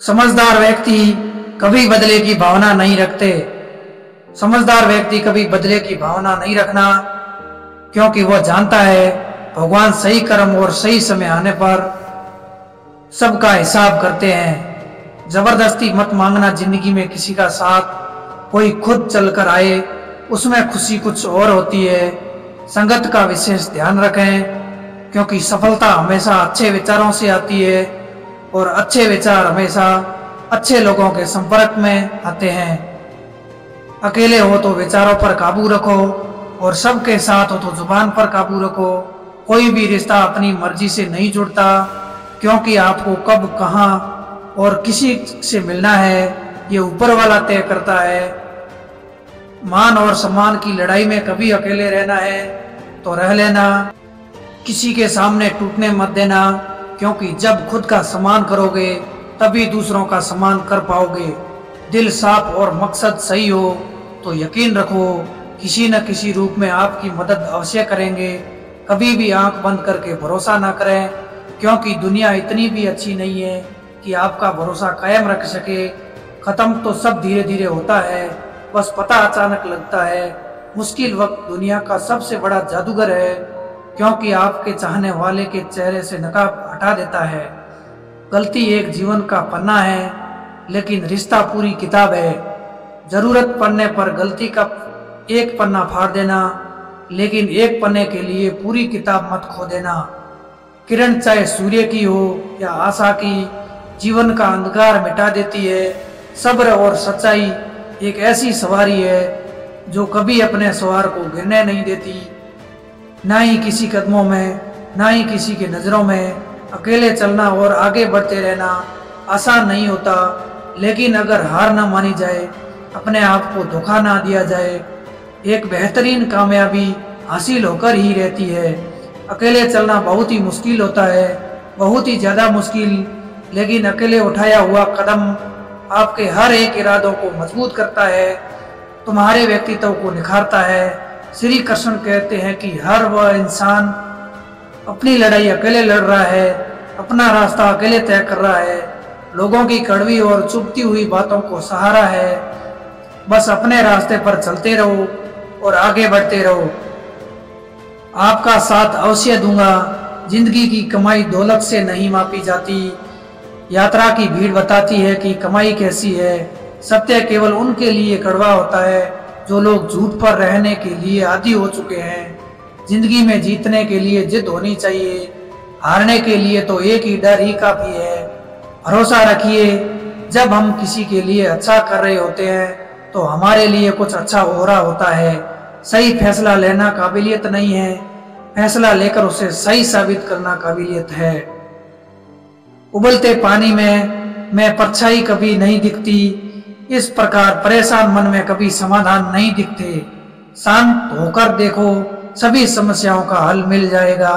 समझदार व्यक्ति कभी बदले की भावना नहीं रखते। समझदार व्यक्ति कभी बदले की भावना नहीं रखना, क्योंकि वह जानता है भगवान सही कर्म और सही समय आने पर सबका हिसाब करते हैं। जबरदस्ती मत मांगना जिंदगी में किसी का साथ, कोई खुद चलकर आए उसमें खुशी कुछ और होती है। संगत का विशेष ध्यान रखें, क्योंकि सफलता हमेशा अच्छे विचारों से आती है और अच्छे विचार हमेशा अच्छे लोगों के संपर्क में आते हैं। अकेले हो तो विचारों पर काबू रखो और सबके साथ हो तो जुबान पर काबू रखो। कोई भी रिश्ता अपनी मर्जी से नहीं जुड़ता, क्योंकि आपको कब, कहाँ और किसी से मिलना है ये ऊपर वाला तय करता है। मान और सम्मान की लड़ाई में कभी अकेले रहना है तो रह लेना, किसी के सामने टूटने मत देना, क्योंकि जब खुद का सम्मान करोगे तभी दूसरों का सम्मान कर पाओगे। दिल साफ और मकसद सही हो तो यकीन रखो किसी न किसी रूप में आपकी मदद अवश्य करेंगे। कभी भी आंख बंद करके भरोसा ना करें, क्योंकि दुनिया इतनी भी अच्छी नहीं है कि आपका भरोसा कायम रख सके। खत्म तो सब धीरे धीरे होता है, बस पता अचानक लगता है। मुश्किल वक्त दुनिया का सबसे बड़ा जादूगर है, क्योंकि आपके चाहने वाले के चेहरे से नकाब हटा देता है। गलती एक जीवन का पन्ना है, लेकिन रिश्ता पूरी किताब है। जरूरत पड़ने पर गलती का एक पन्ना फाड़ देना, लेकिन एक पन्ने के लिए पूरी किताब मत खो देना। किरण चाहे सूर्य की हो या आशा की, जीवन का अंधकार मिटा देती है। सब्र और सच्चाई एक ऐसी सवारी है जो कभी अपने सवार को गिरने नहीं देती, ना ही किसी कदमों में, ना ही किसी के नज़रों में। अकेले चलना और आगे बढ़ते रहना आसान नहीं होता, लेकिन अगर हार ना मानी जाए, अपने आप को धोखा ना दिया जाए, एक बेहतरीन कामयाबी हासिल होकर ही रहती है। अकेले चलना बहुत ही मुश्किल होता है, बहुत ही ज़्यादा मुश्किल, लेकिन अकेले उठाया हुआ कदम आपके हर एक इरादों को मजबूत करता है, तुम्हारे व्यक्तित्व को निखारता है। श्री कृष्ण कहते हैं कि हर वह इंसान अपनी लड़ाई अकेले लड़ रहा है, अपना रास्ता अकेले तय कर रहा है, लोगों की कड़वी और चुभती हुई बातों को सहारा है। बस अपने रास्ते पर चलते रहो और आगे बढ़ते रहो। आपका साथ अवश्य दूंगा। जिंदगी की कमाई दौलत से नहीं मापी जाती। यात्रा की भीड़ बताती है कि कमाई कैसी है। सत्य केवल उनके लिए कड़वा होता है जो लोग झूठ पर रहने के लिए आदी हो चुके हैं। जिंदगी में जीतने के लिए जिद होनी चाहिए, हारने के लिए तो एक ही डर ही काफी है। भरोसा रखिए, जब हम किसी के लिए अच्छा कर रहे होते हैं तो हमारे लिए कुछ अच्छा हो रहा होता है। सही फैसला लेना काबिलियत नहीं है, फैसला लेकर उसे सही साबित करना काबिलियत है। उबलते पानी में परछाई कभी नहीं दिखती, इस प्रकार परेशान मन में कभी समाधान नहीं दिखते। शांत होकर देखो, सभी समस्याओं का हल मिल जाएगा।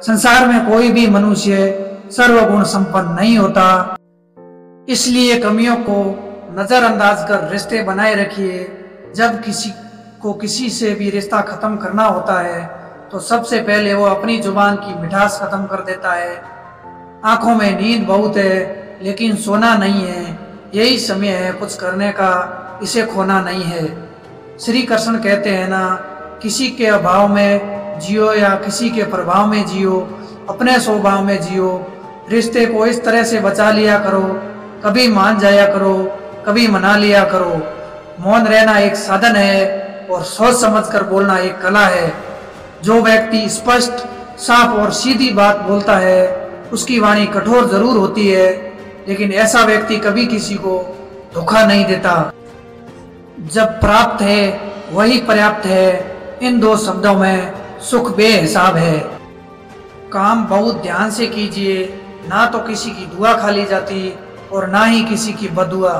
संसार में कोई भी मनुष्य सर्वगुण संपन्न नहीं होता, इसलिए कमियों को नजरअंदाज कर रिश्ते बनाए रखिए। जब किसी को किसी से भी रिश्ता खत्म करना होता है तो सबसे पहले वो अपनी जुबान की मिठास खत्म कर देता है। आंखों में नींद बहुत है, लेकिन सोना नहीं है। यही समय है कुछ करने का, इसे खोना नहीं है। श्री कृष्ण कहते हैं ना, किसी के अभाव में जियो या किसी के प्रभाव में जियो, अपने स्वभाव में जियो। रिश्ते को इस तरह से बचा लिया करो, कभी मान जाया करो, कभी मना लिया करो। मौन रहना एक साधन है और सोच समझकर बोलना एक कला है। जो व्यक्ति स्पष्ट, साफ और सीधी बात बोलता है उसकी वाणी कठोर जरूर होती है, लेकिन ऐसा व्यक्ति कभी किसी को धोखा नहीं देता। जब प्राप्त है वही पर्याप्त है, इन दो शब्दों में सुख बेहिसाब है। काम बहुत ध्यान से कीजिए, ना तो किसी की दुआ खाली जाती और ना ही किसी की बदुआ।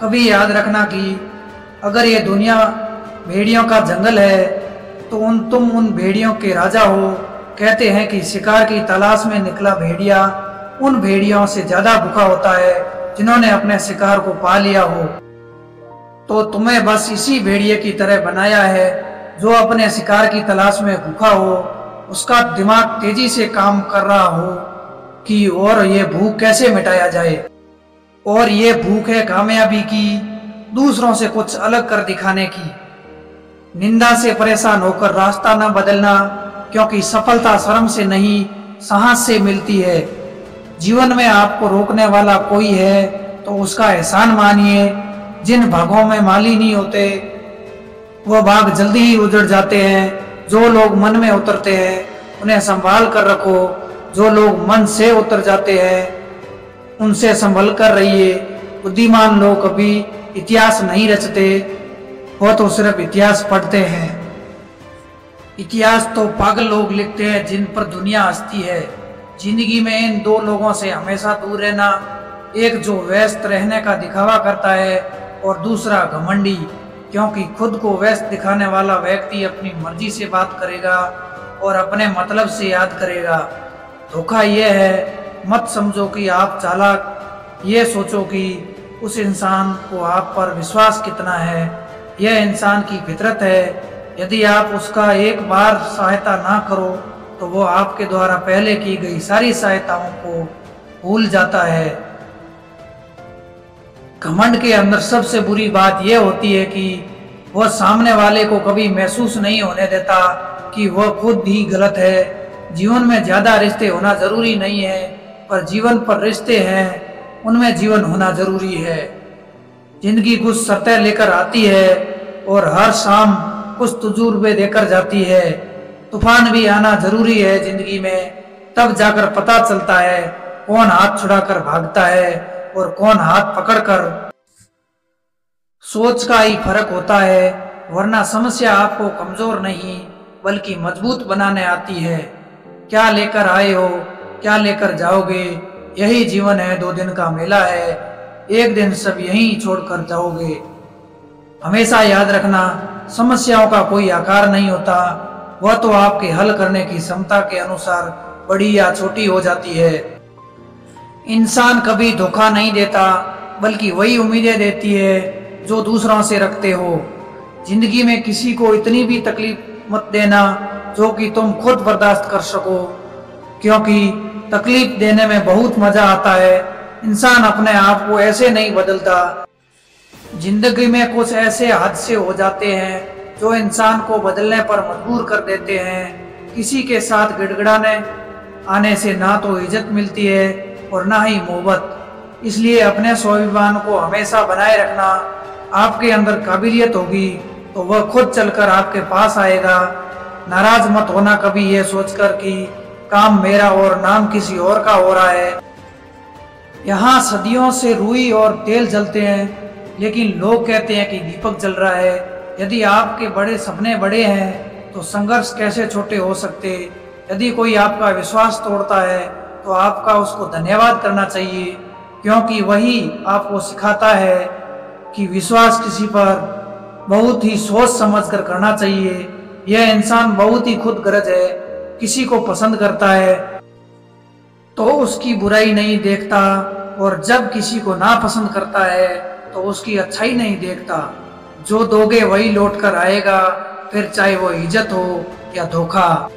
कभी याद रखना कि अगर ये दुनिया भेड़ियों का जंगल है तो तुम उन भेड़ियों के राजा हो। कहते हैं कि शिकार की तलाश में निकला भेड़िया उन भेड़ियों से ज्यादा भूखा होता है जिन्होंने अपने शिकार को पा लिया हो। तो तुम्हें बस इसी भेड़िए की तरह बनाया है जो अपने शिकार की तलाश में भूखा हो, उसका दिमाग तेजी से काम कर रहा हो कि और ये भूख कैसे मिटाया जाए। और ये भूख है कामयाबी की, दूसरों से कुछ अलग कर दिखाने की। निंदा से परेशान होकर रास्ता न बदलना, क्योंकि सफलता शर्म से नहीं साहस से मिलती है। जीवन में आपको रोकने वाला कोई है तो उसका एहसान मानिए। जिन भागों में माली नहीं होते वह भाग जल्दी ही उजड़ जाते हैं। जो लोग मन में उतरते हैं उन्हें संभाल कर रखो, जो लोग मन से उतर जाते हैं उनसे संभल कर रहिए। बुद्धिमान लोग कभी इतिहास नहीं रचते, वो तो सिर्फ इतिहास पढ़ते हैं। इतिहास तो पागल लोग लिखते हैं जिन पर दुनिया हंसती है। जिंदगी में इन दो लोगों से हमेशा दूर रहना, एक जो व्यस्त रहने का दिखावा करता है और दूसरा घमंडी, क्योंकि खुद को व्यस्त दिखाने वाला व्यक्ति अपनी मर्जी से बात करेगा और अपने मतलब से याद करेगा। धोखा यह है, मत समझो कि आप चालाक, ये सोचो कि उस इंसान को आप पर विश्वास कितना है। यह इंसान की फितरत है। यदि आप उसका एक बार सहायता ना करो तो वो आपके द्वारा पहले की गई सारी सहायताओं को भूल जाता है। घमंड के अंदर सबसे बुरी बात यह होती है कि वह सामने वाले को कभी महसूस नहीं होने देता कि वह खुद ही गलत है। जीवन में ज्यादा रिश्ते होना जरूरी नहीं है, पर जीवन पर रिश्ते हैं उनमें जीवन होना जरूरी है। जिंदगी कुछ शर्तें लेकर आती है और हर शाम कुछ तजुर्बे देकर जाती है। तूफान भी आना जरूरी है जिंदगी में, तब जाकर पता चलता है कौन हाथ छुड़ाकर भागता है और कौन हाथ पकड़कर। सोच का ही फर्क होता है, वरना समस्या आपको कमजोर नहीं बल्कि मजबूत बनाने आती है। क्या लेकर आए हो, क्या लेकर जाओगे, यही जीवन है। 2 दिन का मेला है, एक दिन सब यहीं छोड़कर जाओगे। हमेशा याद रखना, समस्याओं का कोई आकार नहीं होता, वह तो आपके हल करने की क्षमता के अनुसार बड़ी या छोटी हो जाती है। इंसान कभी धोखा नहीं देता, बल्कि वही उम्मीदें देती है जो दूसरों से रखते हो। जिंदगी में किसी को इतनी भी तकलीफ मत देना जो कि तुम खुद बर्दाश्त कर सको, क्योंकि तकलीफ देने में बहुत मजा आता है। इंसान अपने आप को ऐसे नहीं बदलता। जिंदगी में कुछ ऐसे हादसे हो जाते हैं जो इंसान को बदलने पर मजबूर कर देते हैं। किसी के साथ गिड़गिड़ाने आने से ना तो इज्जत मिलती है और ना ही मोहब्बत। इसलिए अपने स्वाभिमान को हमेशा बनाए रखना। आपके अंदर काबिलियत होगी तो वह खुद चलकर आपके पास आएगा। नाराज मत होना कभी ये सोचकर कि काम मेरा और नाम किसी और का हो रहा है। यहाँ सदियों से रुई और तेल जलते हैं, लेकिन लोग कहते हैं कि दीपक जल रहा है। यदि आपके बड़े सपने बड़े हैं तो संघर्ष कैसे छोटे हो सकते। यदि कोई आपका विश्वास तोड़ता है तो आपका उसको धन्यवाद करना चाहिए, क्योंकि वही आपको सिखाता है कि विश्वास किसी पर बहुत ही सोच समझ कर करना चाहिए। यह इंसान बहुत ही खुदगर्ज है, किसी को पसंद करता है तो उसकी बुराई नहीं देखता, और जब किसी को नापसंद करता है तो उसकी अच्छाई नहीं देखता। जो दोगे वही लौट कर आएगा, फिर चाहे वो इज्जत हो या धोखा।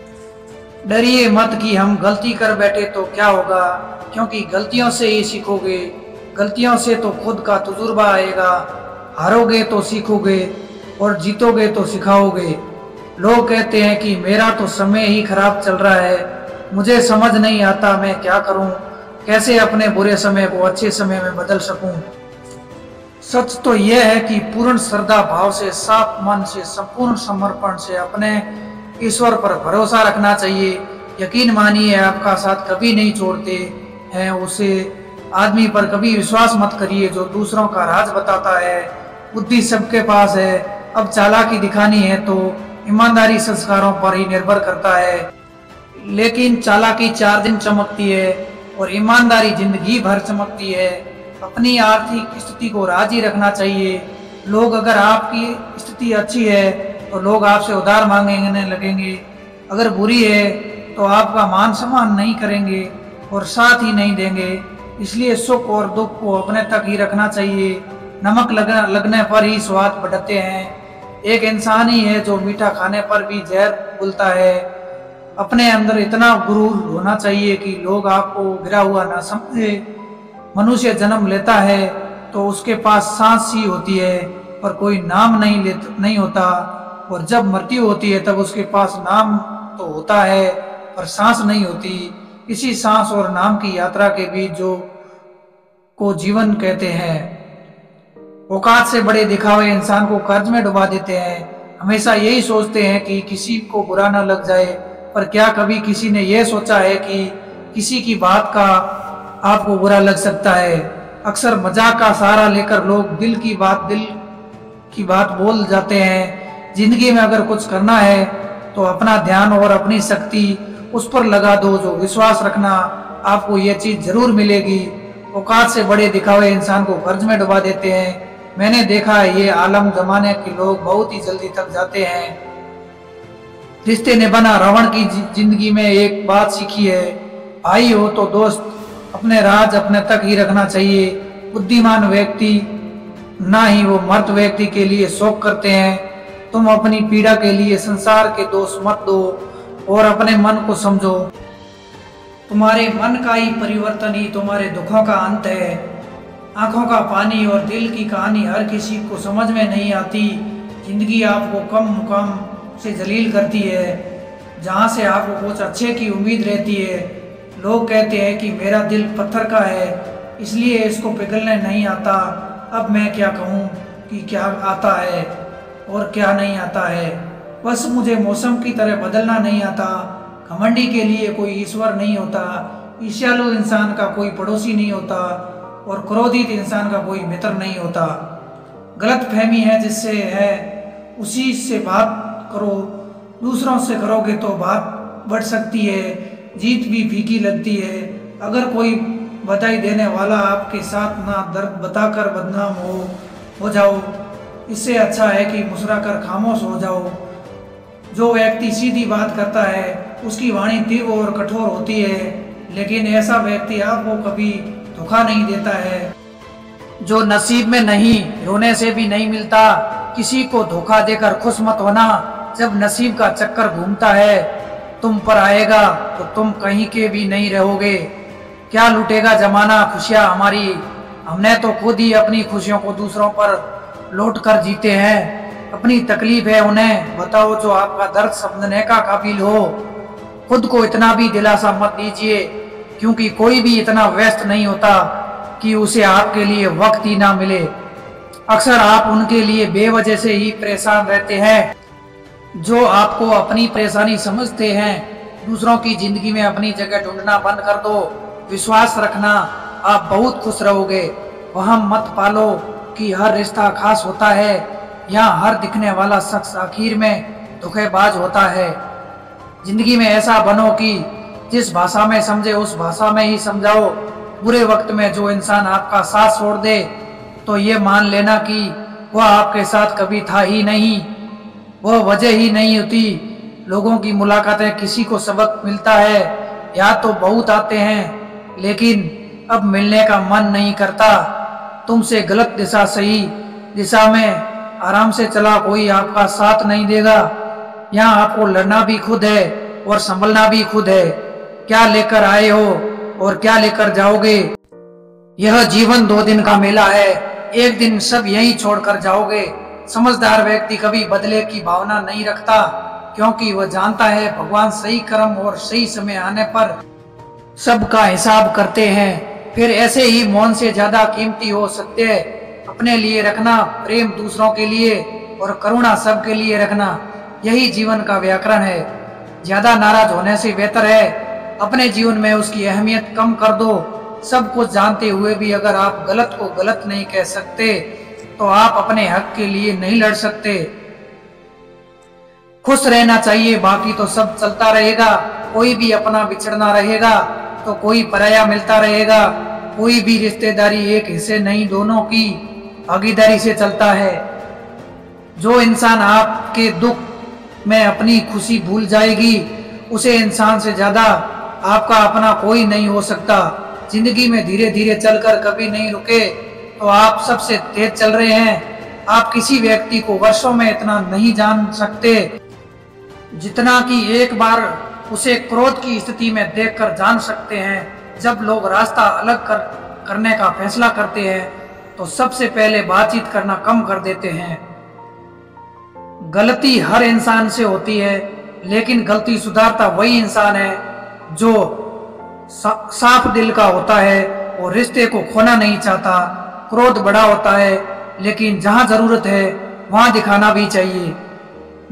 डरिए मत कि हम गलती कर बैठे तो क्या होगा, क्योंकि गलतियों से ही सीखोगे। गलतियों से तो खुद का तजुर्बा आएगा। हारोगे तो सीखोगे और जीतोगे तो सिखाओगे। लोग कहते हैं कि मेरा तो समय ही खराब चल रहा है, मुझे समझ नहीं आता मैं क्या करूं, कैसे अपने बुरे समय को अच्छे समय में बदल सकूं। सच तो यह है कि पूर्ण श्रद्धा भाव से, साफ मन से, संपूर्ण समर्पण से अपने ईश्वर पर भरोसा रखना चाहिए। यकीन मानिए आपका साथ कभी नहीं छोड़ते हैं। उसे आदमी पर कभी विश्वास मत करिए जो दूसरों का राज बताता है। बुद्धि सबके पास है, अब चालाकी दिखानी है तो ईमानदारी संस्कारों पर ही निर्भर करता है। लेकिन चालाकी 4 दिन चमकती है और ईमानदारी जिंदगी भर चमकती है। अपनी आर्थिक स्थिति को राजी रखना चाहिए। लोग अगर आपकी स्थिति अच्छी है तो लोग आपसे उधार मांगने लगेंगे, अगर बुरी है तो आपका मान सम्मान नहीं करेंगे और साथ ही नहीं देंगे। इसलिए सुख और दुख को अपने तक ही रखना चाहिए। नमक लगने पर ही स्वाद बढ़ते हैं। एक इंसान ही है जो मीठा खाने पर भी जहर घुलता है। अपने अंदर इतना गुरूर होना चाहिए कि लोग आपको गिरा हुआ ना समझे। मनुष्य जन्म लेता है तो उसके पास सांस ही होती है पर कोई नाम नहीं होता, और जब मृत्यु होती है तब उसके पास नाम तो होता है पर सांस नहीं होती। इसी सांस और नाम की यात्रा के बीच जो को जीवन कहते हैं। औकात से बड़े दिखावे इंसान को कर्ज में डुबा देते हैं। हमेशा यही सोचते हैं कि किसी को बुरा ना लग जाए, पर क्या कभी किसी ने यह सोचा है कि किसी की बात का आपको बुरा लग सकता है। अक्सर मजाक का सहारा लेकर लोग दिल की बात बोल जाते हैं। जिंदगी में अगर कुछ करना है तो अपना ध्यान और अपनी शक्ति उस पर लगा दो, जो विश्वास रखना आपको ये चीज जरूर मिलेगी। औकात से बड़े दिखावे इंसान को कर्ज में डुबा देते हैं। मैंने देखा है ये आलम जमाने के लोग बहुत ही जल्दी थक जाते हैं। रिश्ते निभाना रावण की जिंदगी में एक बात सीखी है, भाई हो तो दोस्त अपने राज अपने तक ही रखना चाहिए। बुद्धिमान व्यक्ति ना ही वो मर्द व्यक्ति के लिए शोक करते हैं। तुम अपनी पीड़ा के लिए संसार के दोष मत दो और अपने मन को समझो। तुम्हारे मन का ही परिवर्तन ही तुम्हारे दुखों का अंत है। आंखों का पानी और दिल की कहानी हर किसी को समझ में नहीं आती। जिंदगी आपको कम मुकाम से जलील करती है, जहाँ से आपको कुछ अच्छे की उम्मीद रहती है। लोग कहते हैं कि मेरा दिल पत्थर का है इसलिए इसको पिघलने नहीं आता। अब मैं क्या कहूँ कि क्या आता है और क्या नहीं आता है। बस मुझे मौसम की तरह बदलना नहीं आता। घमंडी के लिए कोई ईश्वर नहीं होता, ईर्ष्यालु इंसान का कोई पड़ोसी नहीं होता और क्रोधित इंसान का कोई मित्र नहीं होता। गलत फहमी है जिससे है उसी से बात करो, दूसरों से करोगे तो बात बढ़ सकती है, जीत भी फीकी लगती है। अगर कोई बधाई देने वाला आपके साथ ना दर्द बताकर बदनाम हो जाओ, इससे अच्छा है कि मुस्कुराकर खामोश हो जाओ। जो व्यक्ति सीधी बात करता है उसकी वाणी तीव्र और कठोर होती है, लेकिन ऐसा व्यक्ति आपको कभी धोखा नहीं देता है। जो नसीब में नहीं रोने से भी नहीं मिलता। किसी को धोखा देकर खुश मत होना। जब नसीब का चक्कर घूमता है तुम पर आएगा तो तुम कहीं के भी नहीं रहोगे। क्या लुटेगा जमाना खुशियां हमारी, हमने तो खुद ही अपनी खुशियों को दूसरों पर लौट कर जीते हैं। अपनी तकलीफ है उन्हें बताओ जो आपका दर्द समझने का काबिल हो। खुद को इतना भी दिलासा मत दीजिए, क्योंकि कोई भी इतना व्यस्त नहीं होता कि उसे आपके लिए वक्त ही ना मिले। अक्सर आप उनके लिए बेवजह से ही परेशान रहते हैं जो आपको अपनी परेशानी समझते हैं। दूसरों की जिंदगी में अपनी जगह ढूंढना बंद कर दो। विश्वास रखना आप बहुत खुश रहोगे। वहम मत पालो कि हर रिश्ता खास होता है। यहाँ हर दिखने वाला शख्स आखिर में धोखेबाज होता है। जिंदगी में ऐसा बनो कि जिस भाषा में समझे उस भाषा में ही समझाओ। बुरे वक्त में जो इंसान आपका साथ छोड़ दे तो ये मान लेना कि वह आपके साथ कभी था ही नहीं, वह वजह ही नहीं होती। लोगों की मुलाकातें किसी को सबक मिलता है, याद तो बहुत आते हैं लेकिन अब मिलने का मन नहीं करता। तुमसे गलत दिशा सही दिशा में आराम से चला कोई आपका साथ नहीं देगा। यहाँ आपको लड़ना भी खुद है और संभलना भी खुद है। क्या लेकर आए हो और क्या लेकर जाओगे। यह जीवन 2 दिन का मेला है, एक दिन सब यहीं छोड़कर जाओगे। समझदार व्यक्ति कभी बदले की भावना नहीं रखता, क्योंकि वह जानता है भगवान सही कर्म और सही समय आने पर सबका हिसाब करते हैं। फिर ऐसे ही मौन से ज्यादा कीमती हो सत्य अपने लिए रखना, प्रेम दूसरों के लिए और करुणा सबके लिए रखना। यही जीवन का व्याकरण है। ज्यादा नाराज होने से बेहतर है अपने जीवन में उसकी अहमियत कम कर दो। सब कुछ जानते हुए भी अगर आप गलत को गलत नहीं कह सकते तो आप अपने हक के लिए नहीं लड़ सकते। खुश रहना चाहिए, बाकी तो सब चलता रहेगा। कोई भी अपना बिछड़ना रहेगा तो कोई पराया मिलता रहेगा। कोई भी रिश्तेदारी एक हिस्से नहीं, दोनों की भागीदारी से चलता है। जो इंसान आपके दुख में अपनी खुशी भूल जाएगी उसे इंसान से ज्यादा आपका अपना कोई नहीं हो सकता। जिंदगी में धीरे धीरे चलकर कभी नहीं रुके तो आप सबसे तेज चल रहे हैं। आप किसी व्यक्ति को वर्षों में इतना नहीं जान सकते जितना कि एक बार उसे क्रोध की स्थिति में देखकर जान सकते हैं। जब लोग रास्ता अलग कर करने का फैसला करते हैं तो सबसे पहले बातचीत करना कम कर देते हैं। गलती हर इंसान से होती है, लेकिन गलती सुधारता वही इंसान है जो साफ दिल का होता है और रिश्ते को खोना नहीं चाहता। क्रोध बड़ा होता है, लेकिन जहां जरूरत है वहां दिखाना भी चाहिए।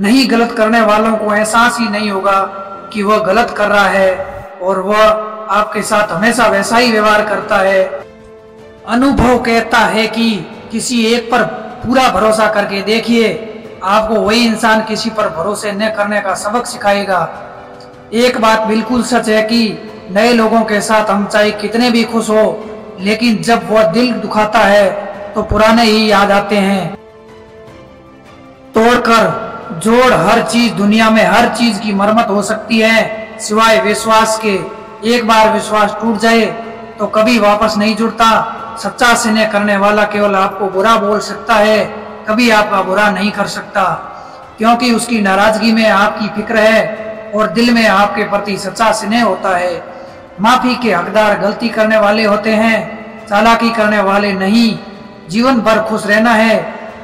नहीं, गलत करने वालों को एहसास ही नहीं होगा कि वह गलत कर रहा है और वह आपके साथ हमेशा वैसा ही व्यवहार करता है। अनुभव कहता है कि किसी एक पर पूरा भरोसा करके देखिए, आपको वही इंसान किसी पर भरोसे न करने का सबक सिखाएगा। एक बात बिल्कुल सच है कि नए लोगों के साथ हम चाहे कितने भी खुश हो, लेकिन जब वह दिल दुखाता है तो पुराने ही याद आते हैं। तोड़कर जोड़ हर चीज, दुनिया में हर चीज की मरम्मत हो सकती है सिवाय विश्वास के। एक बार विश्वास टूट जाए तो कभी वापस नहीं जुड़ता। सच्चा स्नेह करने वाला केवल आपको बुरा बोल सकता है, कभी आपका बुरा नहीं कर सकता, क्योंकि उसकी नाराजगी में आपकी फिक्र है और दिल में आपके प्रति सच्चा स्नेह होता है। माफी के हकदार गलती करने वाले होते हैं, चालाकी करने वाले नहीं। जीवन भर खुश रहना है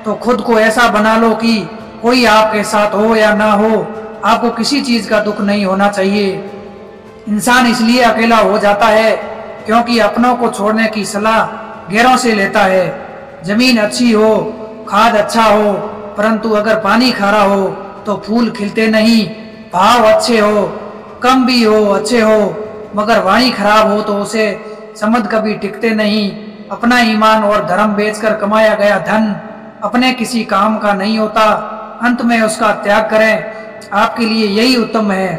तो खुद को ऐसा बना लो कि कोई आपके साथ हो या ना हो, आपको किसी चीज का दुख नहीं होना चाहिए। इंसान इसलिए अकेला हो जाता है क्योंकि अपनों को छोड़ने की सलाह गैरों से लेता है। जमीन अच्छी हो, खाद अच्छा हो, परंतु अगर पानी खारा हो तो फूल खिलते नहीं। भाव अच्छे हो, कम भी हो, अच्छे हो, मगर वाणी खराब हो तो उसे समझ कभी टिकते नहीं। अपना ईमान और धर्म बेचकर कमाया गया धन अपने किसी काम का नहीं होता, अंत में उसका त्याग करें, आपके लिए यही उत्तम है।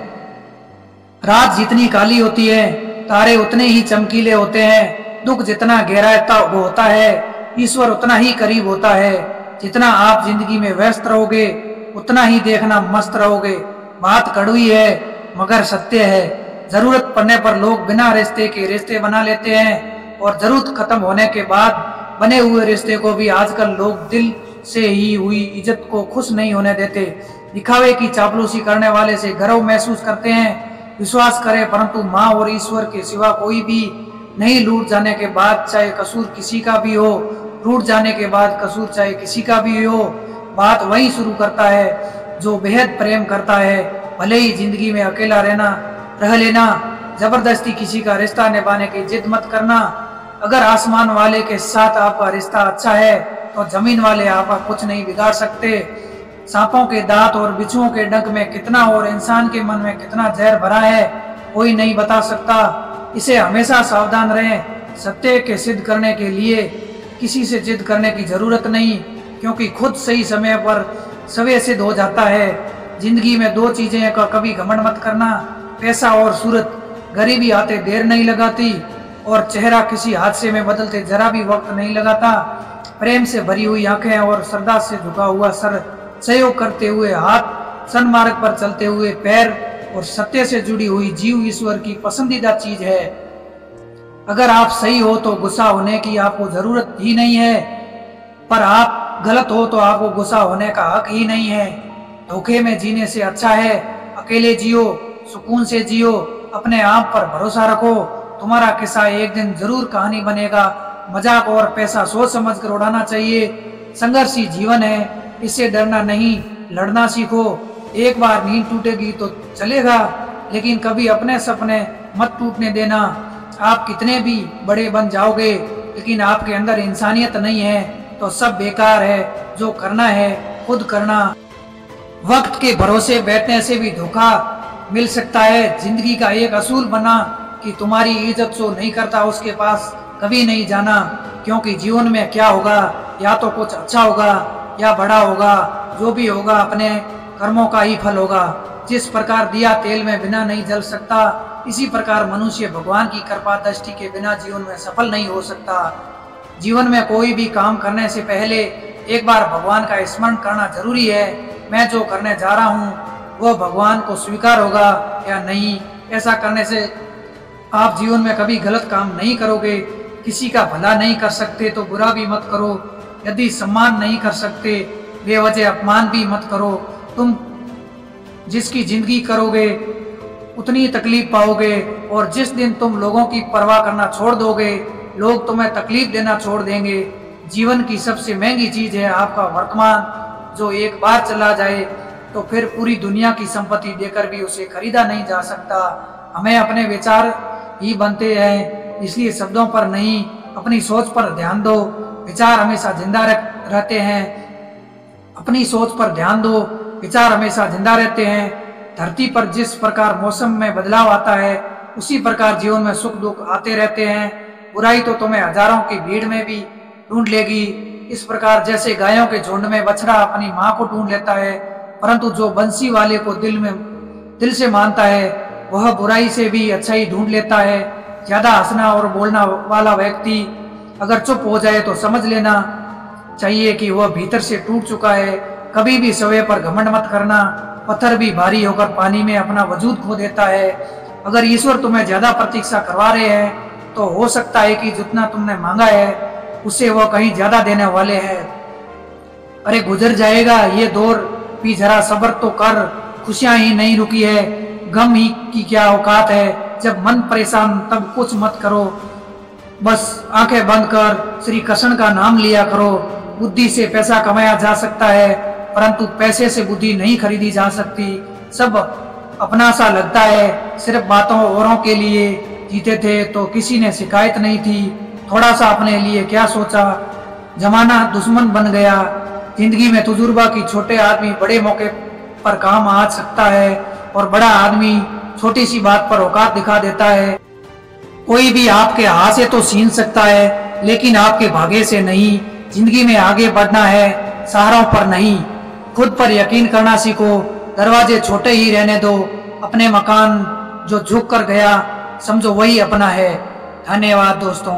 रात जितनी काली होती है तारे उतने ही चमकीले होते हैं। दुख जितना गहरा होता है ईश्वर उतना ही करीब होता है। जितना आप जिंदगी में व्यस्त रहोगे उतना ही देखना मस्त रहोगे। बात कड़वी है मगर सत्य है। जरूरत पड़ने पर लोग बिना रिश्ते के रिश्ते बना लेते हैं और जरूरत खत्म होने के बाद बने हुए रिश्ते को भी आजकल लोग दिल से ही हुई इज्जत को खुश नहीं होने देते। दिखावे की चापलूसी करने वाले से गर्व महसूस करते हैं। विश्वास करें, परंतु माँ और ईश्वर के सिवा कोई भी नहीं। लूट जाने के बाद चाहे कसूर किसी का भी हो, रूठ जाने के बाद कसूर चाहे किसी का भी हो, बात वही शुरू करता है जो बेहद प्रेम करता है। भले ही जिंदगी में अकेला रह लेना, जबरदस्ती किसी का रिश्ता निभाने की जिद मत करना। अगर आसमान वाले के साथ आपका रिश्ता अच्छा है तो जमीन वाले आपका कुछ नहीं बिगाड़ सकते। सांपों के दांत और बिच्छुओं के डंक में कितना और इंसान के मन में कितना जहर भरा है कोई नहीं बता सकता। इसे हमेशा सावधान रहें। सत्य के सिद्ध करने के लिए किसी से जिद करने की जरूरत नहीं, क्योंकि खुद सही समय पर सवे सिद्ध हो जाता है। जिंदगी में दो चीजें का कभी घमंड मत करना, पैसा और सूरत। गरीबी आते देर नहीं लगाती और चेहरा किसी हादसे में बदलते जरा भी वक्त नहीं लगाता। प्रेम से भरी हुई आंखें और श्रद्धा से झुका हुआ सर, सहयोग करते हुए हाथ, सन्मार्ग पर चलते हुए पैर और सत्य से जुड़ी हुई जीव ईश्वर की पसंदीदा चीज है। अगर आप सही हो तो गुस्सा होने की आपको जरूरत ही नहीं है, पर आप गलत हो तो आपको गुस्सा होने का हक ही नहीं है। धोखे में जीने से अच्छा है अकेले जियो, सुकून से जियो, अपने आप पर भरोसा रखो। तुम्हारा किस्सा एक दिन जरूर कहानी बनेगा। मजाक और पैसा सोच समझ कर उड़ाना चाहिए। संघर्षी जीवन है, इससे डरना नहीं, लड़ना सीखो। एक बार नींद टूटेगी तो चलेगा, लेकिन कभी अपने सपने मत टूटने देना। आप कितने भी बड़े बन जाओगे, लेकिन आपके अंदर इंसानियत नहीं है तो सब बेकार है। जो करना है खुद करना। वक्त के भरोसे बैठने से भी धोखा मिल सकता है। जिंदगी का एक असूल बना कि तुम्हारी इज्जत जो नहीं करता उसके पास कभी नहीं जाना, क्योंकि जीवन में क्या होगा, या तो कुछ अच्छा होगा या बड़ा होगा। जो भी होगा अपने कर्मों का ही फल होगा। जिस प्रकार दिया तेल में बिना नहीं जल सकता, इसी प्रकार मनुष्य भगवान की कृपा दृष्टि के बिना जीवन में सफल नहीं हो सकता। जीवन में कोई भी काम करने से पहले एक बार भगवान का स्मरण करना जरूरी है। मैं जो करने जा रहा हूँ वह भगवान को स्वीकार होगा या नहीं। ऐसा करने से आप जीवन में कभी गलत काम नहीं करोगे। किसी का भला नहीं कर सकते तो बुरा भी मत करो। यदि सम्मान नहीं कर सकते बेवजह अपमान भी मत करो। तुम जिसकी जिंदगी करोगे उतनी तकलीफ पाओगे, और जिस दिन तुम लोगों की परवाह करना छोड़ दोगे लोग तुम्हें तकलीफ देना छोड़ देंगे। जीवन की सबसे महंगी चीज है आपका वर्तमान, जो एक बार चला जाए तो फिर पूरी दुनिया की संपत्ति देकर भी उसे खरीदा नहीं जा सकता। हमें अपने विचार ही बनते हैं, इसलिए शब्दों पर नहीं अपनी सोच पर ध्यान दो। विचार हमेशा जिंदा रहते हैं, अपनी सोच पर ध्यान दो। विचार हमेशा जिंदा रहते हैं। धरती पर जिस प्रकार मौसम में बदलाव आता है, उसी प्रकार जीवन में सुख दुख आते रहते हैं। बुराई तो तुम्हें हजारों की भीड़ में भी ढूंढ लेगी। इस प्रकार जैसे गायों के झुंड में बछड़ा अपनी माँ को ढूंढ लेता है, परंतु जो बंसी वाले को दिल से मानता है, वह बुराई से भी अच्छाई ढूंढ लेता है। ज्यादा हंसना और बोलना वाला व्यक्ति अगर चुप हो जाए तो समझ लेना चाहिए कि वह भीतर से टूट चुका है। कभी भी समय पर घमंड मत करना। पत्थर भी भारी होकर पानी में अपना वजूद खो देता है। अगर ईश्वर तुम्हें ज्यादा प्रतीक्षा करवा रहे हैं तो हो सकता है कि जितना तुमने मांगा है उससे वह कहीं ज्यादा देने वाले हैं। अरे गुजर जाएगा ये दौर भी, जरा सब्र तो कर। खुशियां ही नहीं रुकी है, गम ही की क्या औकात है। जब मन परेशान तब कुछ मत करो, बस आंखें बंद कर श्री कृष्ण का नाम लिया करो। बुद्धि से पैसा कमाया जा सकता है, परंतु पैसे से बुद्धि नहीं खरीदी जा सकती। सब अपना सा लगता है, सिर्फ बातों औरों के लिए जीते थे तो किसी ने शिकायत नहीं थी। थोड़ा सा अपने लिए क्या सोचा, जमाना दुश्मन बन गया। जिंदगी में तजुर्बा की छोटे आदमी बड़े मौके पर काम आ सकता है और बड़ा आदमी छोटी सी बात पर औकात दिखा देता है। कोई भी आपके हाथ से तो छीन सकता है, लेकिन आपके भाग्य से नहीं। जिंदगी में आगे बढ़ना है, सहारों पर नहीं। खुद पर यकीन करना सीखो। दरवाजे छोटे ही रहने दो। अपने मकान जो झुक कर गया समझो वही अपना है। धन्यवाद दोस्तों।